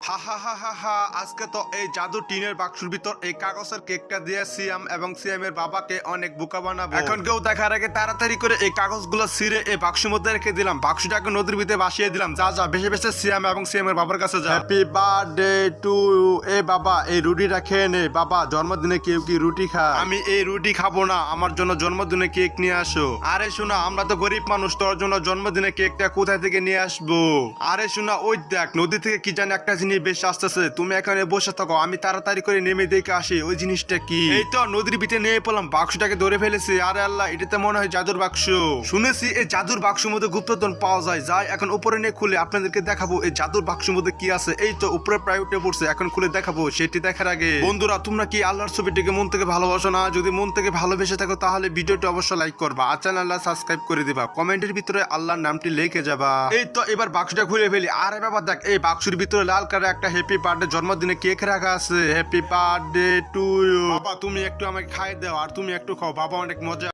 হা হা হা হা হা, আজকে তো এই জাদু টিনের বাক্সের ভিতর এই কাগজের কেকটা দিয়ে সিয়াম এবং সিয়ামের বাবাকে অনেক বোকা বানাবো। এখন কেউ দেখার আগে তাড়াতাড়ি করে এই কাগজগুলো ছিঁড়ে এই বাক্সের মধ্যে রেখে দিলাম, বাক্সটাকে নদীর ভিতরে ভাসিয়ে দিলাম। যা যা বেশি বেশি সিয়াম এবং সিয়ামের বাবার কাছে যা। Happy birthday to you. এ বাবা, এই রুটিটা খেয়ে নে। বাবা, জন্মদিনে কেউ কি রুটি খায়? আমি এই রুটি খাবো না, আমার জন্য জন্মদিনে কেক নিয়ে আসো। আরে শোনা, আমরা তো গরিব মানুষ, তোর জন্য জন্মদিনে কেকটা কোথায় থেকে নিয়ে আসবো? আরে শোনা, ওই দেখ নদী থেকে কি জানি একটা জিনিস বেশ আসতেছে, তুমি এখানে বসে থাকো, আমি তাড়াতাড়ি করে নেমে দেখে আসি ওই জিনিসটা কি। এই তো নদীর ভিতরে নিয়ে পড়লাম, বাক্সটাকে ধরে ফেলেছি। আরে আল্লাহ, এটাতে মনে হয় জাদুর বাক্স। শুনেছি এই জাদুর বাক্সের মধ্যে গুপ্তধন পাওয়া যায়। যাই এখন উপরে নিয়ে খুলে আপনাদেরকে দেখাবো এই জাদুর বাক্সের মধ্যে কি আছে। এই তো উপরে প্রায় উঠে পড়ছে, এখন খুলে দেখাবো। সেটি দেখার আগে বন্ধুরা, তোমরা কি আল্লাহর ছবিটিকে মন থেকে ভালোবাসো না? যদি মন থেকে ভালোবেসে থাকো তাহলে ভিডিওটি অবশ্যই লাইক করবা আর চ্যানেলটা সাবস্ক্রাইব করে দিবা, কমেন্টের ভিতরে আল্লাহর নামটি লিখে যাবা। এই তো এবার বাক্সটা খুলে ফেলি। আরে বাবা দেখ, এই বাক্সের ভিতরে লাল কালার একটা হ্যাপি বার্থডে জন্মদিনে কেক রাখা আছে। Happy birthday to you. বাবা, তুমি একটু আমাকে খাই দাও আর তুমি একটু খাও, বাবা অনেক মজা।